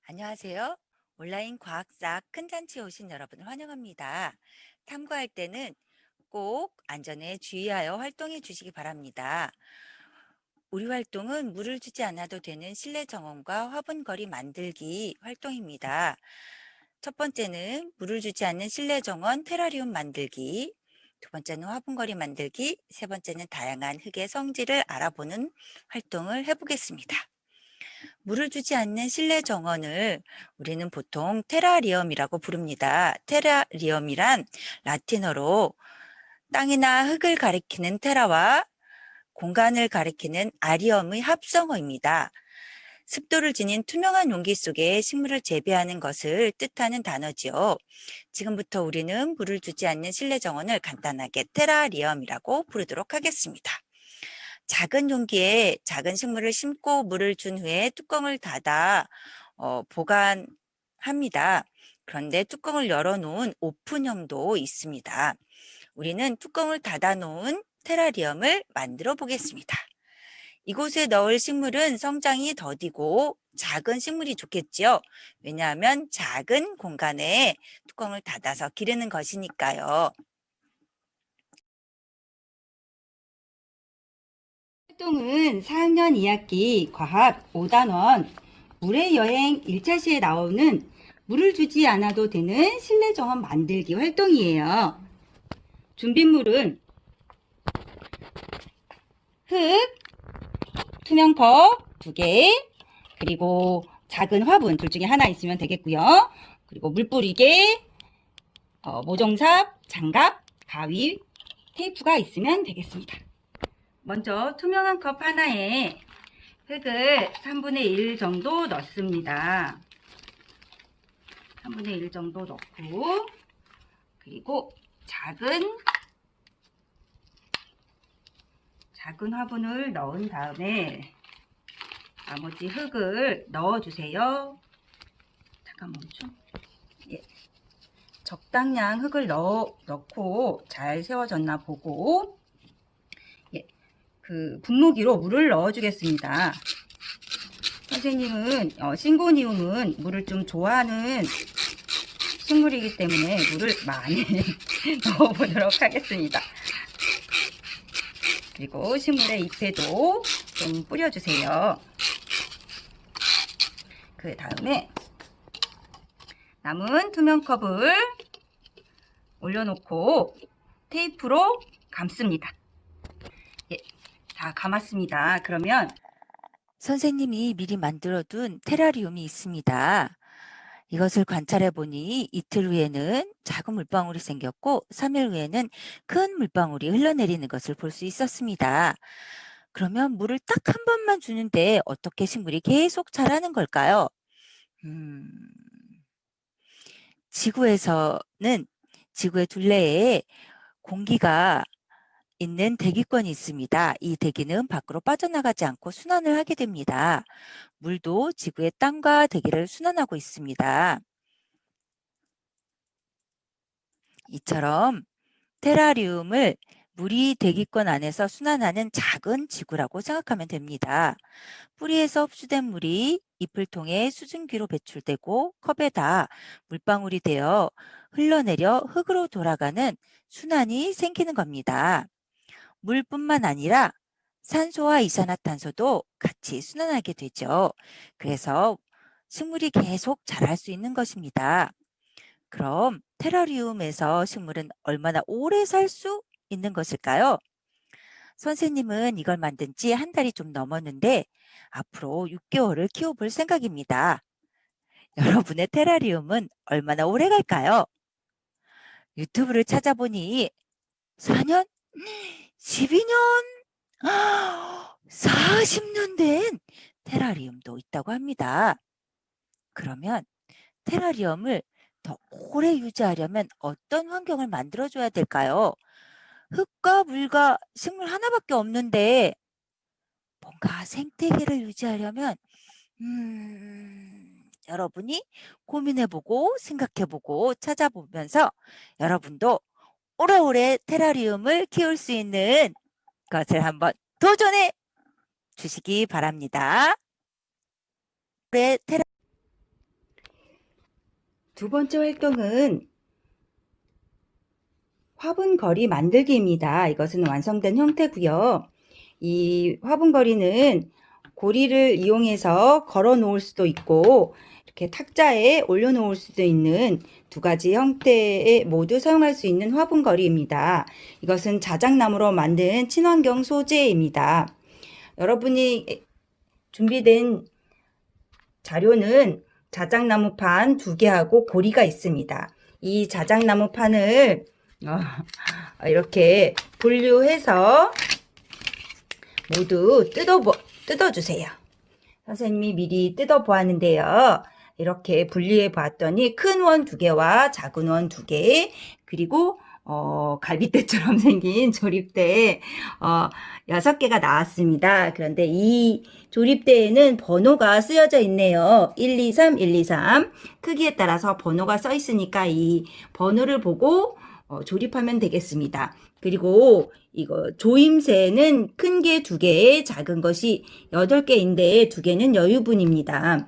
안녕하세요. 온라인 과학사 큰 잔치에 오신 여러분을 환영합니다. 탐구할 때는 꼭 안전에 주의하여 활동해 주시기 바랍니다. 우리 활동은 물을 주지 않아도 되는 실내 정원과 화분거리 만들기 활동입니다. 첫 번째는 물을 주지 않는 실내 정원 테라리움 만들기, 두 번째는 화분거리 만들기, 세 번째는 다양한 흙의 성질을 알아보는 활동을 해보겠습니다. 물을 주지 않는 실내 정원을 우리는 보통 테라리엄이라고 부릅니다. 테라리엄이란 라틴어로 땅이나 흙을 가리키는 테라와 공간을 가리키는 아리엄의 합성어입니다. 습도를 지닌 투명한 용기 속에 식물을 재배하는 것을 뜻하는 단어지요. 지금부터 우리는 물을 주지 않는 실내 정원을 간단하게 테라리엄이라고 부르도록 하겠습니다. 작은 용기에 작은 식물을 심고 물을 준 후에 뚜껑을 닫아 보관합니다. 그런데 뚜껑을 열어놓은 오픈형도 있습니다. 우리는 뚜껑을 닫아 놓은 테라리움을 만들어 보겠습니다. 이곳에 넣을 식물은 성장이 더디고 작은 식물이 좋겠지요. 왜냐하면 작은 공간에 뚜껑을 닫아서 기르는 것이니까요. 활동은 4학년 2학기 과학 5단원 물의 여행 1차 시에 나오는 물을 주지 않아도 되는 실내 정원 만들기 활동이에요. 준비물은 흙, 투명컵 2개, 그리고 작은 화분 둘 중에 하나 있으면 되겠고요. 그리고 물 뿌리개, 모종삽, 장갑, 가위, 테이프가 있으면 되겠습니다. 먼저 투명한 컵 하나에 흙을 3분의 1 정도 넣습니다. 3분의 1 정도 넣고, 그리고 작은 화분을 넣은 다음에 나머지 흙을 넣어주세요. 잠깐만요. 예. 적당량 흙을 넣고 잘 세워졌나 보고, 그 분무기로 물을 넣어주겠습니다. 선생님은 싱고니움은 물을 좀 좋아하는 식물이기 때문에 물을 많이 넣어보도록 하겠습니다. 그리고 식물의 잎에도 좀 뿌려주세요. 그 다음에 남은 투명컵을 올려놓고 테이프로 감습니다. 예, 다 감았습니다. 그러면 선생님이 미리 만들어둔 테라리움이 있습니다. 이것을 관찰해 보니 이틀 후에는 작은 물방울이 생겼고 3일 후에는 큰 물방울이 흘러내리는 것을 볼 수 있었습니다. 그러면 물을 딱 한 번만 주는데 어떻게 식물이 계속 자라는 걸까요? 지구에서는 지구의 둘레에 공기가 있는 대기권이 있습니다. 이 대기는 밖으로 빠져나가지 않고 순환을 하게 됩니다. 물도 지구의 땅과 대기를 순환하고 있습니다. 이처럼 테라리움을 물이 대기권 안에서 순환하는 작은 지구라고 생각하면 됩니다. 뿌리에서 흡수된 물이 잎을 통해 수증기로 배출되고 컵에다 물방울이 되어 흘러내려 흙으로 돌아가는 순환이 생기는 겁니다. 물뿐만 아니라 산소와 이산화탄소도 같이 순환하게 되죠. 그래서 식물이 계속 자랄 수 있는 것입니다. 그럼 테라리움에서 식물은 얼마나 오래 살 수 있는 것일까요? 선생님은 이걸 만든 지 한 달이 좀 넘었는데 앞으로 6개월을 키워볼 생각입니다. 여러분의 테라리움은 얼마나 오래 갈까요? 유튜브를 찾아보니 4년? 12년? 40년 된 테라리움도 있다고 합니다. 그러면 테라리움을 더 오래 유지하려면 어떤 환경을 만들어줘야 될까요? 흙과 물과 식물 하나밖에 없는데 뭔가 생태계를 유지하려면 여러분이 고민해보고 생각해보고 찾아보면서 여러분도 오래오래 테라리움을 키울 수 있는 것을 한번 도전해 주시기 바랍니다. 두 번째 활동은 화분거리 만들기입니다. 이것은 완성된 형태고요. 이 화분거리는 고리를 이용해서 걸어 놓을 수도 있고 이렇게 탁자에 올려 놓을 수도 있는 두 가지 형태에 모두 사용할 수 있는 화분거리입니다. 이것은 자작나무로 만든 친환경 소재입니다. 여러분이 준비된 자료는 자작나무판 2개하고 고리가 있습니다. 이 자작나무판을 이렇게 분류해서 모두 뜯어주세요. 선생님이 미리 뜯어보았는데요. 이렇게 분리해 봤더니 큰 원 2개와 작은 원 2개, 그리고 갈비뼈처럼 생긴 조립대 6개가 나왔습니다. 그런데 이 조립대에는 번호가 쓰여져 있네요. 123, 123. 크기에 따라서 번호가 써 있으니까 이 번호를 보고 조립하면 되겠습니다. 그리고 이거 조임새는 큰 게 2개, 작은 것이 8개인데 2개는 여유분입니다.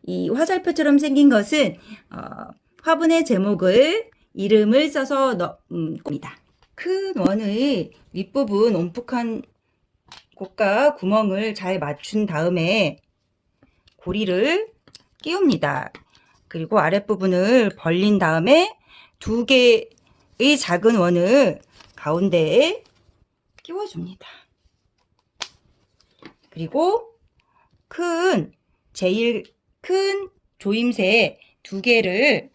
이 화살표처럼 생긴 것은 화분의 제목을 이름을 써서 넣습니다. 큰 원의 윗부분 움푹한 곳과 구멍을 잘 맞춘 다음에 고리를 끼웁니다. 그리고 아랫부분을 벌린 다음에 2개의 작은 원을 가운데에 끼워줍니다. 그리고 제일 큰 조임새 2개를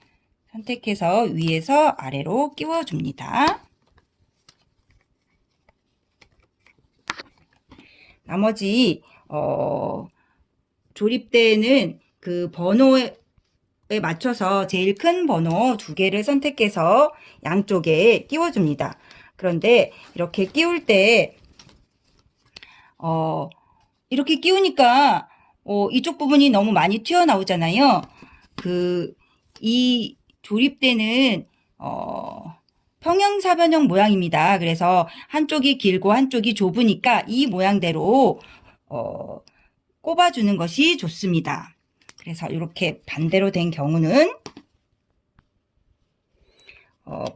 선택해서 위에서 아래로 끼워줍니다. 나머지 조립대에는 그 번호에 맞춰서 제일 큰 번호 2개를 선택해서 양쪽에 끼워줍니다. 그런데 이렇게 끼울 때 이렇게 끼우니까 이쪽 부분이 너무 많이 튀어나오잖아요. 이 조립대는 평형사변형 모양입니다. 그래서 한쪽이 길고 한쪽이 좁으니까 이 모양대로 꼽아주는 것이 좋습니다. 그래서 이렇게 반대로 된 경우는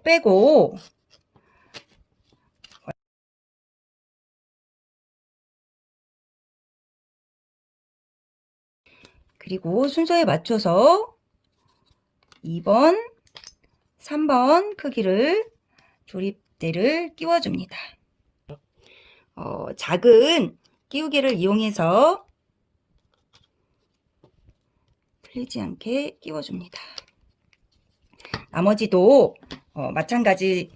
빼고 그리고 순서에 맞춰서 2번, 3번 크기를 조립대를 끼워줍니다. 작은 끼우개를 이용해서 풀리지 않게 끼워줍니다. 나머지도 마찬가지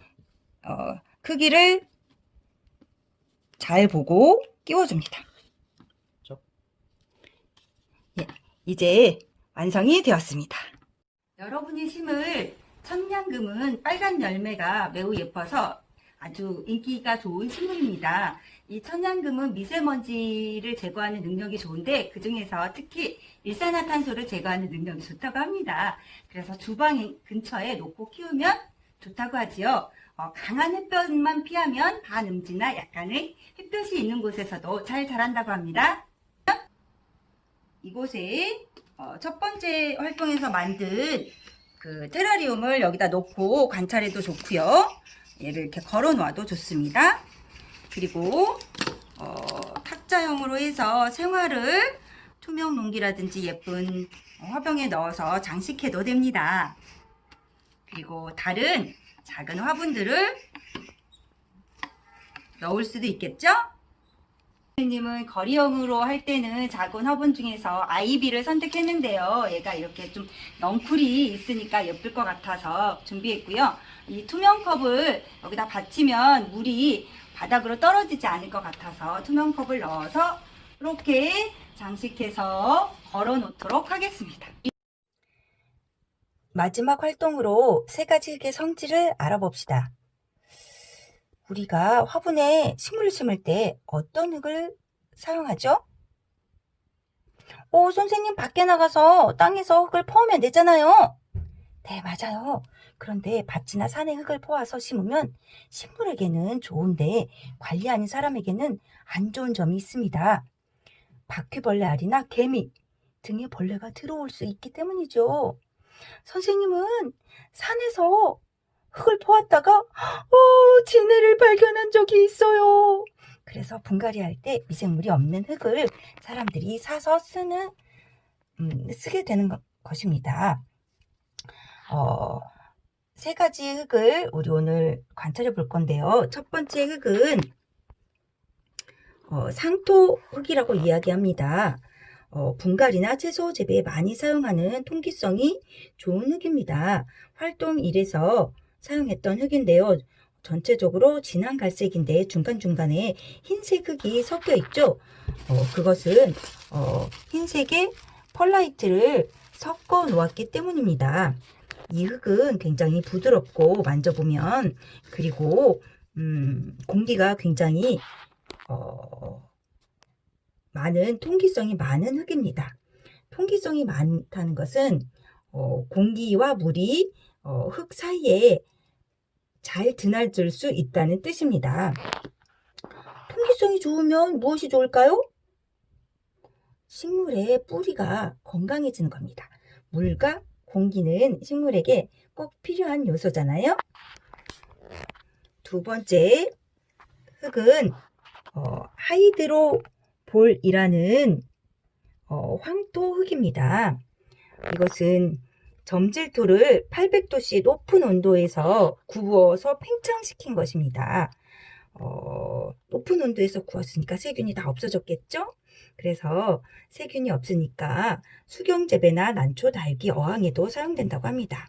크기를 잘 보고 끼워줍니다. 예, 이제 완성이 되었습니다. 여러분이 심을 천냥금은 빨간 열매가 매우 예뻐서 아주 인기가 좋은 식물입니다. 이 천냥금은 미세먼지를 제거하는 능력이 좋은데 그 중에서 특히 일산화탄소를 제거하는 능력이 좋다고 합니다. 그래서 주방 근처에 놓고 키우면 좋다고 하지요. 강한 햇볕만 피하면 반음지나 약간의 햇볕이 있는 곳에서도 잘 자란다고 합니다. 이곳에 첫 번째 활동에서 만든 그 테라리움을 여기다 놓고 관찰해도 좋고요. 얘를 이렇게 걸어 놔도 좋습니다. 그리고 탁자형으로 해서 생화를 투명 용기라든지 예쁜 화병에 넣어서 장식해도 됩니다. 그리고 다른 작은 화분들을 넣을 수도 있겠죠? 선생님은 거리형으로 할 때는 작은 화분 중에서 아이비를 선택했는데요. 얘가 이렇게 좀 넝쿨이 있으니까 예쁠 것 같아서 준비했고요. 이 투명 컵을 여기다 받치면 물이 바닥으로 떨어지지 않을 것 같아서 투명 컵을 넣어서 이렇게 장식해서 걸어 놓도록 하겠습니다. 마지막 활동으로 3가지 흙의 성질을 알아봅시다. 우리가 화분에 식물을 심을 때 어떤 흙을 사용하죠? 선생님 밖에 나가서 땅에서 흙을 퍼오면 되잖아요. 네, 맞아요. 그런데 밭이나 산에 흙을 퍼와서 심으면 식물에게는 좋은데 관리하는 사람에게는 안 좋은 점이 있습니다. 바퀴벌레 알이나 개미 등의 벌레가 들어올 수 있기 때문이죠. 선생님은 산에서 흙을 퍼왔다가 진해를 발견한 적이 있어요. 그래서 분갈이 할 때 미생물이 없는 흙을 사람들이 사서 쓰게 되는 것입니다. 세 가지 흙을 우리 오늘 관찰해 볼 건데요. 첫 번째 흙은 상토 흙이라고 이야기합니다. 분갈이나 채소 재배에 많이 사용하는 통기성이 좋은 흙입니다. 활동 1에서 사용했던 흙인데요. 전체적으로 진한 갈색인데 중간중간에 흰색 흙이 섞여 있죠. 그것은 흰색에 펄라이트를 섞어 놓았기 때문입니다. 이 흙은 굉장히 부드럽고 만져보면, 그리고 공기가 굉장히 많은 통기성이 많은 흙입니다. 통기성이 많다는 것은 공기와 물이 흙 사이에 잘 드나들 수 있다는 뜻입니다. 통기성이 좋으면 무엇이 좋을까요? 식물의 뿌리가 건강해지는 겁니다. 물과 공기는 식물에게 꼭 필요한 요소잖아요. 두 번째 흙은 하이드로볼이라는 황토 흙입니다. 이것은 점질토를 800도씨 높은 온도에서 구워서 팽창시킨 것입니다. 높은 온도에서 구웠으니까 세균이 다 없어졌겠죠? 그래서 세균이 없으니까 수경재배나 난초, 달기, 어항에도 사용된다고 합니다.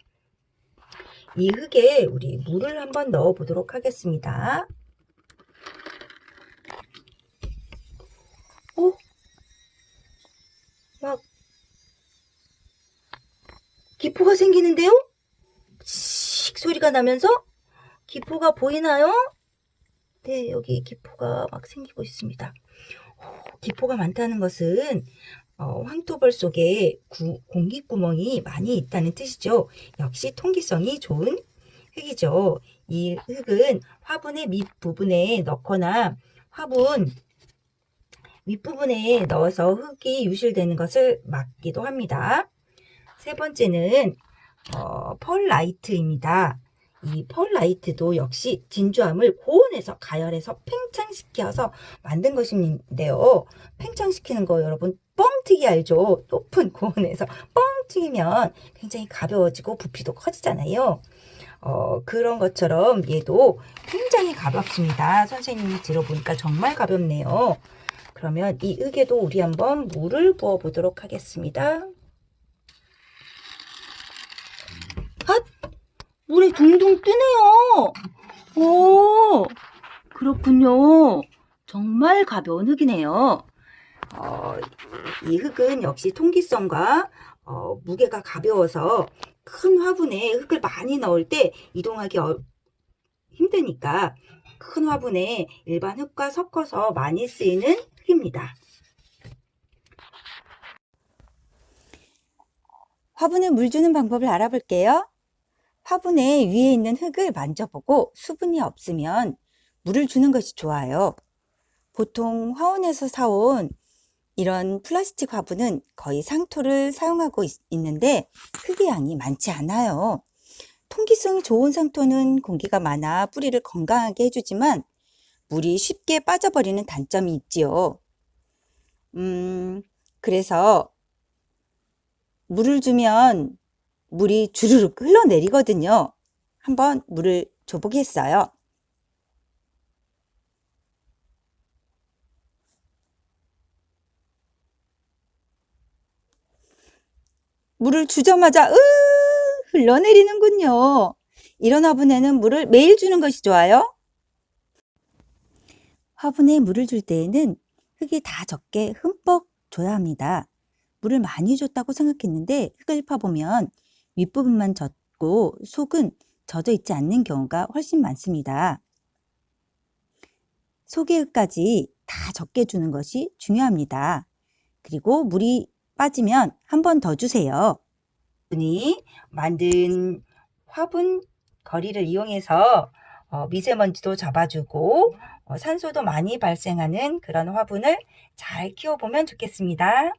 이 흙에 우리 물을 한번 넣어 보도록 하겠습니다. 막 기포가 생기는데요? 씩 소리가 나면서 기포가 보이나요? 네, 여기 기포가 막 생기고 있습니다. 기포가 많다는 것은 황토벌 속에 공기구멍이 많이 있다는 뜻이죠. 역시 통기성이 좋은 흙이죠. 이 흙은 화분의 밑부분에 넣거나 화분 윗부분에 넣어서 흙이 유실되는 것을 막기도 합니다. 세 번째는 펄라이트입니다. 이 펄라이트도 역시 진주암을 고온에서 가열해서 팽창시켜서 만든 것인데요. 팽창시키는 거 여러분 뻥튀기 알죠? 높은 고온에서 뻥 튀기면 굉장히 가벼워지고 부피도 커지잖아요. 그런 것처럼 얘도 굉장히 가볍습니다. 선생님이 들어보니까 정말 가볍네요. 그러면 이 흙에도 우리 한번 물을 부어 보도록 하겠습니다. 물에 둥둥 뜨네요. 오, 그렇군요. 정말 가벼운 흙이네요. 이 흙은 역시 통기성과 무게가 가벼워서 큰 화분에 흙을 많이 넣을 때 이동하기 힘드니까 큰 화분에 일반 흙과 섞어서 많이 쓰이는 흙입니다. 화분에 물 주는 방법을 알아볼게요. 화분에 위에 있는 흙을 만져보고 수분이 없으면 물을 주는 것이 좋아요. 보통 화원에서 사온 이런 플라스틱 화분은 거의 상토를 사용하고 있는데 흙의 양이 많지 않아요. 통기성이 좋은 상토는 공기가 많아 뿌리를 건강하게 해주지만 물이 쉽게 빠져버리는 단점이 있지요. 그래서 물을 주면 물이 주르륵 흘러내리거든요. 한번 물을 줘보겠어요. 물을 주자마자 흘러내리는군요. 이런 화분에는 물을 매일 주는 것이 좋아요. 화분에 물을 줄 때에는 흙이 다 적게 흠뻑 줘야 합니다. 물을 많이 줬다고 생각했는데 흙을 파보면 윗부분만 젖고 속은 젖어 있지 않는 경우가 훨씬 많습니다. 속의 흙까지 다 적게 주는 것이 중요합니다. 그리고 물이 빠지면 한 번 더 주세요. 분이 만든 화분 거리를 이용해서 미세먼지도 잡아주고 산소도 많이 발생하는 그런 화분을 잘 키워보면 좋겠습니다.